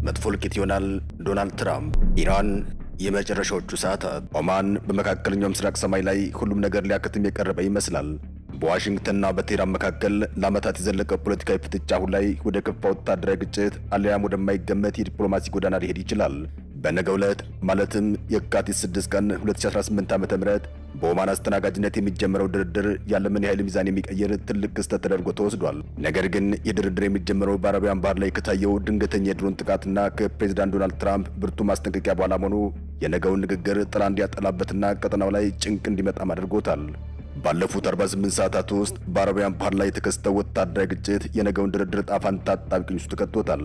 መጥፎ ልቂት ይሆናል። ዶናልድ ትራምፕ ኢራን የመጨረሻዎቹ ሰዓታት። ኦማን በመካከለኛው ምስራቅ ሰማይ ላይ ሁሉም ነገር ሊያከትም የቀረበ ይመስላል። በዋሽንግተንና በቴህራን መካከል ለዓመታት የዘለቀ ፖለቲካዊ ፍጥጫ አሁን ላይ ወደ ከፋ ወታደራዊ ግጭት አሊያም ወደማይገመት የዲፕሎማሲ ጎዳና ሊሄድ ይችላል። በነገው ዕለት ማለትም የካቲት 6 ቀን 2018 ዓ.ም በኦማን አስተናጋጅነት የሚጀምረው ድርድር ያለምን የኃይል ሚዛን የሚቀይር ትልቅ ክስተት ተደርጎ ተወስዷል። ነገር ግን የድርድር የሚጀምረው በአረቢያን ባህር ላይ ከታየው ድንገተኛ የድሮን ጥቃትና ከፕሬዚዳንት ዶናልድ ትራምፕ ብርቱ ማስጠንቀቂያ በኋላ መሆኑ የነገውን ንግግር ጥላ እንዲያጠላበትና ቀጠናው ላይ ጭንቅ እንዲመጣም አድርጎታል። ባለፉት 48 ሰዓታት ውስጥ በአረቢያን ባህር ላይ የተከሰተው ወታደራዊ ግጭት የነገውን ድርድር ጣፋንታ አጣብቂኝ ውስጥ ከቶታል።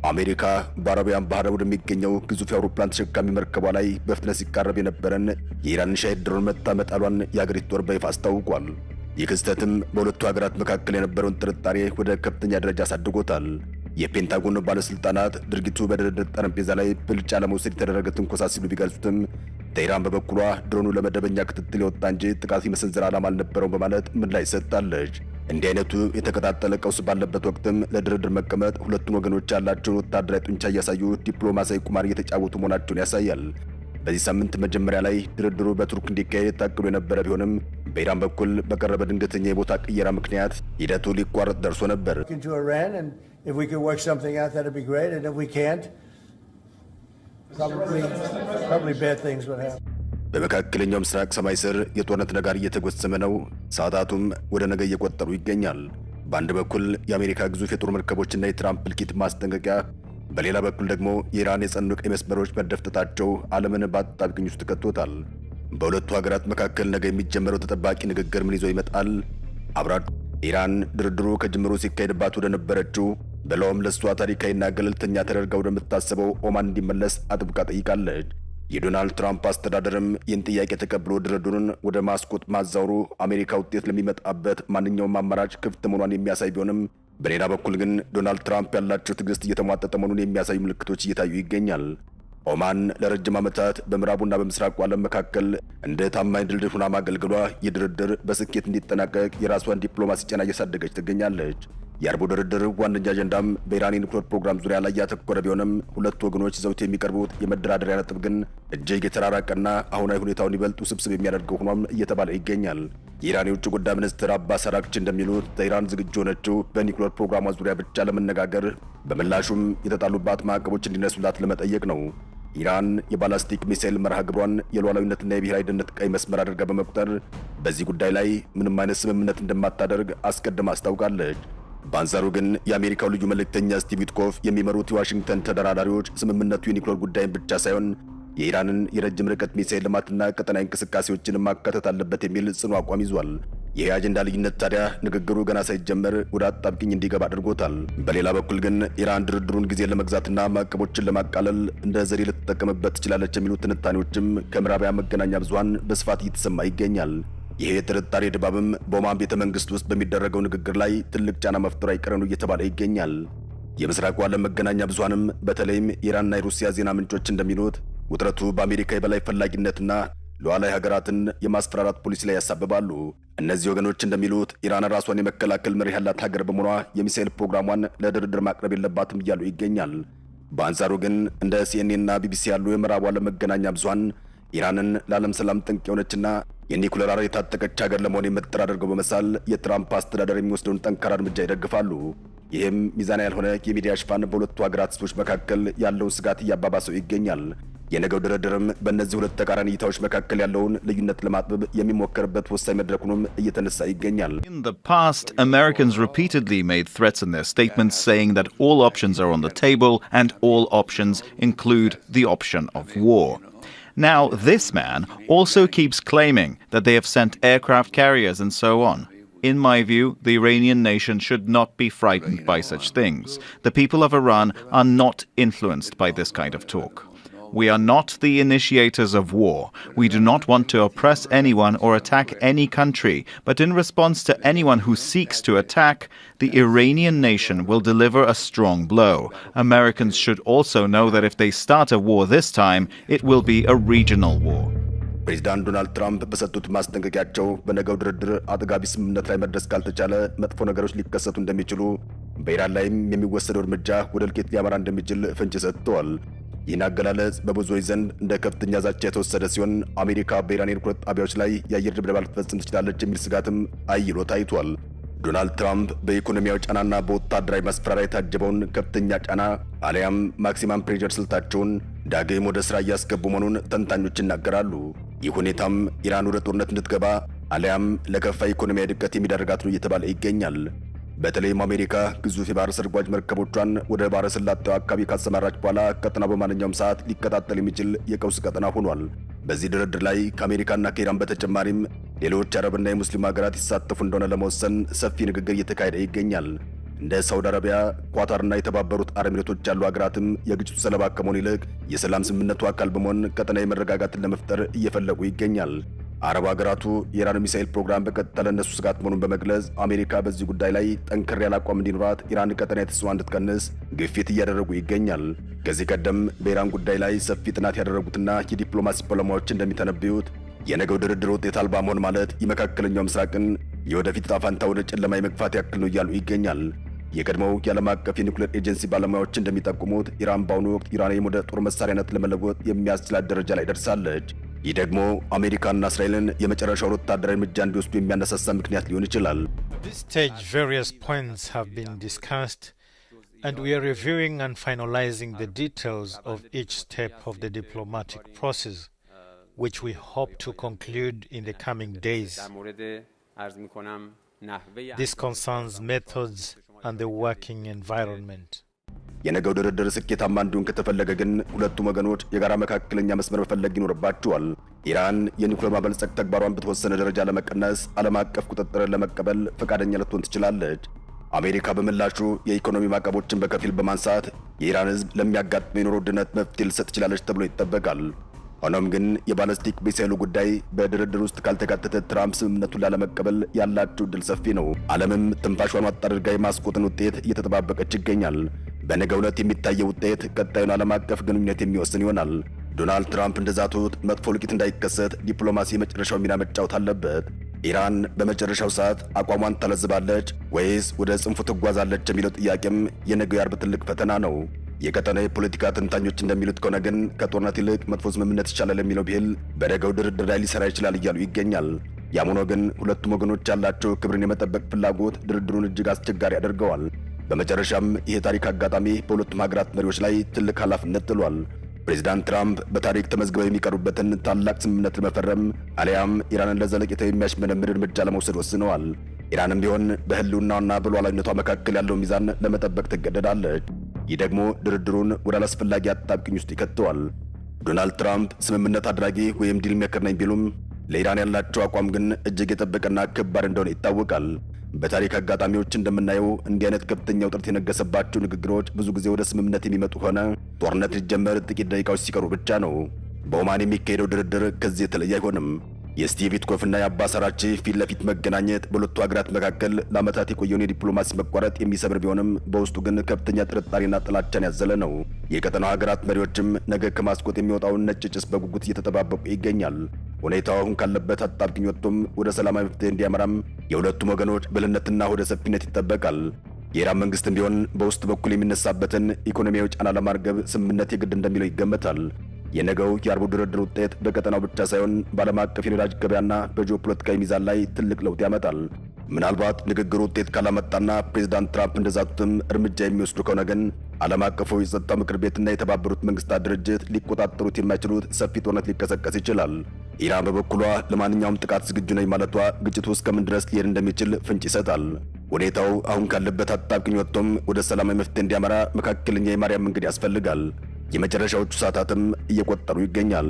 አሜሪካ በአረቢያን ባህር ወደሚገኘው ግዙፍ የአውሮፕላን ተሸካሚ መርከቧ ላይ በፍጥነት ሲቃረብ የነበረን የኢራን ሻሂድ ድሮን መታ መጣሏን የአገሪቱ ጦር በይፋ አስታውቋል። ይህ ክስተትም በሁለቱ ሀገራት መካከል የነበረውን ጥርጣሬ ወደ ከፍተኛ ደረጃ አሳድጎታል። የፔንታጎን ባለስልጣናት ድርጊቱ በድርድር ጠረጴዛ ላይ ብልጫ ለመውሰድ የተደረገ ትንኮሳ ሲሉ ቢገልጹትም ቴህራን በበኩሏ ድሮኑ ለመደበኛ ክትትል የወጣ እንጂ ጥቃት የመሰንዘር ዓላማ አልነበረውም በማለት ምላሽ ሰጥታለች። እንዲህ አይነቱ የተቀጣጠለ ቀውስ ባለበት ወቅትም ለድርድር መቀመጥ ሁለቱን ወገኖች ያላቸውን ወታደራዊ ጡንቻ እያሳዩ ዲፕሎማሲያዊ ቁማር እየተጫወቱ መሆናቸውን ያሳያል። በዚህ ሳምንት መጀመሪያ ላይ ድርድሩ በቱርክ እንዲካሄድ ታቅዶ የነበረ ቢሆንም በኢራን በኩል በቀረበ ድንገተኛ የቦታ ቅየራ ምክንያት ሂደቱ ሊቋረጥ ደርሶ ነበር። በመካከለኛው ምስራቅ ሰማይ ስር የጦርነት ነጋሪ እየተጎሰመ ነው። ሰዓታቱም ወደ ነገ እየቆጠሩ ይገኛል። በአንድ በኩል የአሜሪካ ግዙፍ የጦር መርከቦችና የትራምፕ እልቂት ማስጠንቀቂያ፣ በሌላ በኩል ደግሞ የኢራን የጸኑ ቀይ መስመሮች መደፍጠጣቸው ዓለምን በአጣብቂኝ ውስጥ ከቶታል። በሁለቱ ሀገራት መካከል ነገ የሚጀመረው ተጠባቂ ንግግር ምን ይዞ ይመጣል? አብራችሁ ኢራን ድርድሩ ከጅምሩ ሲካሄድባት ወደ ነበረችው በለውም ለሷ ታሪካዊና ገለልተኛ ተደርጋ ወደምታስበው ኦማን እንዲመለስ አጥብቃ ጠይቃለች። የዶናልድ ትራምፕ አስተዳደርም ይህን ጥያቄ ተቀብሎ ድርድሩን ወደ ማስቆጥ ማዛወሩ አሜሪካ ውጤት ለሚመጣበት ማንኛውም አማራጭ ክፍት መሆኗን የሚያሳይ ቢሆንም በሌላ በኩል ግን ዶናልድ ትራምፕ ያላቸው ትዕግስት እየተሟጠጠ መሆኑን የሚያሳዩ ምልክቶች እየታዩ ይገኛል። ኦማን ለረጅም ዓመታት በምዕራቡና በምስራቁ ዓለም መካከል እንደ ታማኝ ድልድል ሆና ማገልገሏ የድርድር በስኬት እንዲጠናቀቅ የራሷን ዲፕሎማሲ ጫና እያሳደገች ትገኛለች። የአርቡ ድርድር ዋነኛ አጀንዳም በኢራን የኒውክሌር ፕሮግራም ዙሪያ ላይ ያተኮረ ቢሆንም ሁለቱ ወገኖች ይዘውት የሚቀርቡት የመደራደሪያ ነጥብ ግን እጅግ የተራራቀና አሁናዊ ሁኔታውን ይበልጥ ውስብስብ የሚያደርገው ሆኗም እየተባለ ይገኛል። የኢራን የውጭ ጉዳይ ሚኒስትር አባስ አራግቺ እንደሚሉት ቴህራን ዝግጁ ሆነችው በኒውክሌር ፕሮግራሟ ዙሪያ ብቻ ለመነጋገር፣ በምላሹም የተጣሉባት ማዕቀቦች እንዲነሱላት ለመጠየቅ ነው። ኢራን የባላስቲክ ሚሳኤል መርሃ ግብሯን የሉዓላዊነትና የብሔራዊ ደህንነት ቀይ መስመር አድርጋ በመቁጠር በዚህ ጉዳይ ላይ ምንም አይነት ስምምነት እንደማታደርግ አስቀድማ አስታውቃለች። በአንጻሩ ግን የአሜሪካው ልዩ መልእክተኛ ስቲቭ ዊትኮፍ የሚመሩት የዋሽንግተን ተደራዳሪዎች ስምምነቱ የኒውክሌር ጉዳይን ብቻ ሳይሆን የኢራንን የረጅም ርቀት ሚሳኤል ልማትና ቀጠናዊ እንቅስቃሴዎችን ማካተት አለበት የሚል ጽኑ አቋም ይዟል። ይህ የአጀንዳ ልዩነት ታዲያ ንግግሩ ገና ሳይጀመር ወደ አጣብቂኝ እንዲገባ አድርጎታል። በሌላ በኩል ግን ኢራን ድርድሩን ጊዜ ለመግዛትና ማዕቀቦችን ለማቃለል እንደ ዘዴ ልትጠቀምበት ትችላለች የሚሉ ትንታኔዎችም ከምዕራባውያን መገናኛ ብዙሃን በስፋት እየተሰማ ይገኛል። ይሄ የጥርጣሬ ድባብም በኦማን ቤተ መንግስት ውስጥ በሚደረገው ንግግር ላይ ትልቅ ጫና መፍጠሩ አይቀሬ ነው እየተባለ ይገኛል። የምስራቁ ዓለም መገናኛ ብዙሃንም በተለይም የኢራንና የሩሲያ ዜና ምንጮች እንደሚሉት ውጥረቱ በአሜሪካ የበላይ ፈላጊነትና ሉዓላዊ ሀገራትን የማስፈራራት ፖሊሲ ላይ ያሳብባሉ። እነዚህ ወገኖች እንደሚሉት ኢራን ራሷን የመከላከል መርህ ያላት ሀገር በመሆኗ የሚሳኤል ፕሮግራሟን ለድርድር ማቅረብ የለባትም እያሉ ይገኛል። በአንጻሩ ግን እንደ ሲኤንኤን እና ቢቢሲ ያሉ የምዕራቡ ዓለም መገናኛ ብዙሃን ኢራንን ለዓለም ሰላም ጠንቅ የሆነችና የኒኩሌር አረር የታጠቀች ሀገር ለመሆን የምትጥር አድርገው በመሳል የትራምፕ አስተዳደር የሚወስደውን ጠንካራ እርምጃ ይደግፋሉ። ይህም ሚዛን ያልሆነ የሚዲያ ሽፋን በሁለቱ ሀገራት ህዝቦች መካከል ያለውን ስጋት እያባባሰው ይገኛል። የነገው ድርድርም በእነዚህ ሁለት ተቃራኒ እይታዎች መካከል ያለውን ልዩነት ለማጥበብ የሚሞከርበት ወሳኝ መድረክ ሆኖም እየተነሳ ይገኛል። In the past, Americans repeatedly made threats in their statements saying that all options are on the table and all options include the option of war. Now, this man also keeps claiming that they have sent aircraft carriers and so on. In my view, the Iranian nation should not be frightened by such things. The people of Iran are not influenced by this kind of talk. We are not the initiators of war. We do not want to oppress anyone or attack any country, but in response to anyone who seeks to attack, the Iranian nation will deliver a strong blow. Americans should also know that if they start a war this time, it will be a regional war. ፕሬዚዳንት ዶናልድ ትራምፕ በሰጡት ማስጠንቀቂያቸው በነገው ድርድር አጥጋቢ ስምምነት ላይ መድረስ ካልተቻለ መጥፎ ነገሮች ሊከሰቱ እንደሚችሉ፣ በኢራን ላይም የሚወሰደው እርምጃ ወደ እልቂት ሊያመራ እንደሚችል ፍንጭ ሰጥተዋል። ይህን አገላለጽ በብዙዎች ዘንድ እንደ ከፍተኛ ዛቻ የተወሰደ ሲሆን አሜሪካ በኢራን የኒውክሌር ጣቢያዎች ላይ የአየር ድብደባ ልትፈጽም ትችላለች የሚል ስጋትም አይሎ ታይቷል። ዶናልድ ትራምፕ በኢኮኖሚያዊ ጫናና በወታደራዊ ማስፈራሪያ የታጀበውን ከፍተኛ ጫና አሊያም ማክሲማም ፕሬዠር ስልታቸውን ዳግም ወደ ሥራ እያስገቡ መሆኑን ተንታኞች ይናገራሉ። ይህ ሁኔታም ኢራን ወደ ጦርነት እንድትገባ አሊያም ለከፋ ኢኮኖሚያዊ ድቀት የሚዳርጋት ነው እየተባለ ይገኛል። በተለይም አሜሪካ ግዙፍ የባህር ሰርጓጅ መርከቦቿን ወደ ባህረ ሰላጤው አካባቢ ካሰማራች በኋላ ቀጠናው በማንኛውም ሰዓት ሊቀጣጠል የሚችል የቀውስ ቀጠና ሆኗል። በዚህ ድርድር ላይ ከአሜሪካና ከኢራን በተጨማሪም ሌሎች አረብና የሙስሊም ሀገራት ይሳተፉ እንደሆነ ለመወሰን ሰፊ ንግግር እየተካሄደ ይገኛል። እንደ ሳውዲ አረቢያ፣ ኳታርና የተባበሩት አረብ ኤሚሬቶች ያሉ ሀገራትም የግጭቱ ሰለባ ከመሆን ይልቅ የሰላም ስምምነቱ አካል በመሆን ቀጠናዊ መረጋጋትን ለመፍጠር እየፈለጉ ይገኛል። አረብ ሀገራቱ የኢራን ሚሳኤል ፕሮግራም በቀጥታ ለእነሱ ስጋት መሆኑን በመግለጽ አሜሪካ በዚህ ጉዳይ ላይ ጠንከር ያለ አቋም እንዲኖራት ኢራን ቀጠናዊ ተጽዕኖ እንድትቀንስ ግፊት እያደረጉ ይገኛል። ከዚህ ቀደም በኢራን ጉዳይ ላይ ሰፊ ጥናት ያደረጉትና የዲፕሎማሲ ባለሙያዎች እንደሚተነብዩት የነገው ድርድር ውጤት አልባ መሆን ማለት የመካከለኛው ምስራቅን የወደፊት ዕጣ ፈንታ ወደ ጨለማ የመግፋት ያክል ነው እያሉ ይገኛል። የቀድሞው የዓለም አቀፍ የኒውክሌር ኤጀንሲ ባለሙያዎች እንደሚጠቁሙት ኢራን በአሁኑ ወቅት ዩራኒየም ወደ ጦር መሳሪያነት ለመለወጥ የሚያስችላት ደረጃ ላይ ደርሳለች። ይህ ደግሞ አሜሪካና እስራኤልን የመጨረሻውን ወታደራዊ እርምጃ እንዲወስዱ የሚያነሳሳ ምክንያት ሊሆን ይችላል። This stage, various points have been discussed, and we are reviewing and finalizing the details of each step of the diplomatic process, which we hope to conclude in the coming days. This concerns methods and the working environment. የነገው ድርድር ስኬታማ እንዲሆን ከተፈለገ ግን ሁለቱም ወገኖች የጋራ መካከለኛ መስመር መፈለግ ይኖርባቸዋል። ኢራን የኒውክሌር ማበልጸግ ተግባሯን በተወሰነ ደረጃ ለመቀነስ ዓለም አቀፍ ቁጥጥርን ለመቀበል ፈቃደኛ ልትሆን ትችላለች። አሜሪካ በምላሹ የኢኮኖሚ ማዕቀቦችን በከፊል በማንሳት የኢራን ሕዝብ ለሚያጋጥመው የኑሮ ውድነት መፍትሄ ልትሰጥ ትችላለች ተብሎ ይጠበቃል። ሆኖም ግን የባለስቲክ ሚሳኤሉ ጉዳይ በድርድር ውስጥ ካልተካተተ ትራምፕ ስምምነቱን ላለመቀበል ያላቸው ዕድል ሰፊ ነው። ዓለምም ትንፋሿን ዋጥ አድርጋ የማስቆጥን ውጤት እየተጠባበቀች ይገኛል። በነገው ዕለት የሚታየው ውጤት ቀጣዩን ዓለም አቀፍ ግንኙነት የሚወስን ይሆናል። ዶናልድ ትራምፕ እንደዛቱት መጥፎ እልቂት እንዳይከሰት ዲፕሎማሲ የመጨረሻው ሚና መጫወት አለበት። ኢራን በመጨረሻው ሰዓት አቋሟን ታለዝባለች ወይስ ወደ ጽንፉ ትጓዛለች የሚለው ጥያቄም የነገው የአርብ ትልቅ ፈተና ነው። የቀጠናው የፖለቲካ ተንታኞች እንደሚሉት ከሆነ ግን ከጦርነት ይልቅ መጥፎ ስምምነት ይቻላል የሚለው ብሂል በነገው ድርድር ላይ ሊሰራ ይችላል እያሉ ይገኛል። ያም ሆኖ ግን ሁለቱም ወገኖች ያላቸው ክብርን የመጠበቅ ፍላጎት ድርድሩን እጅግ አስቸጋሪ ያደርገዋል። በመጨረሻም ይህ ታሪክ አጋጣሚ በሁለቱም ሀገራት መሪዎች ላይ ትልቅ ኃላፊነት ጥሏል። ፕሬዚዳንት ትራምፕ በታሪክ ተመዝግበው የሚቀርቡበትን ታላቅ ስምምነት ለመፈረም አሊያም ኢራንን ለዘለቄታው የሚያሽመደምድ እርምጃ ለመውሰድ ወስነዋል። ኢራንም ቢሆን በህልውናዋና በሉዓላዊነቷ መካከል ያለው ሚዛን ለመጠበቅ ትገደዳለች። ይህ ደግሞ ድርድሩን ወደ አላስፈላጊ አጣብቂኝ ውስጥ ይከተዋል። ዶናልድ ትራምፕ ስምምነት አድራጊ ወይም ዲል ሜከር ነኝ ቢሉም ለኢራን ያላቸው አቋም ግን እጅግ የጠበቀና ከባድ እንደሆነ ይታወቃል። በታሪክ አጋጣሚዎች እንደምናየው እንዲህ አይነት ከፍተኛ ውጥረት የነገሰባቸው ንግግሮች ብዙ ጊዜ ወደ ስምምነት የሚመጡ ሆነ ጦርነት ሊጀመር ጥቂት ደቂቃዎች ሲቀሩ ብቻ ነው። በኦማን የሚካሄደው ድርድር ከዚህ የተለየ አይሆንም። የስቲቭ ዊትኮፍና የአባስ አራቺ ፊት ለፊት መገናኘት በሁለቱ ሀገራት መካከል ለዓመታት የቆየውን የዲፕሎማሲ መቋረጥ የሚሰብር ቢሆንም በውስጡ ግን ከፍተኛ ጥርጣሬና ጥላቻን ያዘለ ነው። የቀጠናው ሀገራት መሪዎችም ነገ ከማስቆጥ የሚወጣውን ነጭ ጭስ በጉጉት እየተጠባበቁ ይገኛል። ሁኔታው አሁን ካለበት አጣብቂኝ ወጥቶም ወደ ሰላማዊ መፍትሄ እንዲያመራም የሁለቱም ወገኖች ብልህነትና ወደ ሰፊነት ይጠበቃል። የኢራን መንግስትም ቢሆን በውስጥ በኩል የሚነሳበትን ኢኮኖሚያዊ ጫና ለማርገብ ስምምነት የግድ እንደሚለው ይገመታል። የነገው የአርቡ ድርድር ውጤት በቀጠናው ብቻ ሳይሆን በዓለም አቀፍ የነዳጅ ገበያና በጂኦፖለቲካዊ ሚዛን ላይ ትልቅ ለውጥ ያመጣል። ምናልባት ንግግሩ ውጤት ካላመጣና ፕሬዚዳንት ትራምፕ እንደዛቱትም እርምጃ የሚወስዱ ከሆነ ግን ዓለም አቀፉ የጸጥታው ምክር ቤትና የተባበሩት መንግስታት ድርጅት ሊቆጣጠሩት የማይችሉት ሰፊ ጦርነት ሊቀሰቀስ ይችላል። ኢራን በበኩሏ ለማንኛውም ጥቃት ዝግጁ ነኝ ማለቷ ግጭቱ እስከምን ድረስ ሊሄድ እንደሚችል ፍንጭ ይሰጣል። ሁኔታው አሁን ካለበት አጣብቂኝ ወጥቶም ወደ ሰላማዊ መፍትሄ እንዲያመራ መካከለኛ የማርያም መንገድ ያስፈልጋል። የመጨረሻዎቹ ሰዓታትም እየቆጠሩ ይገኛል።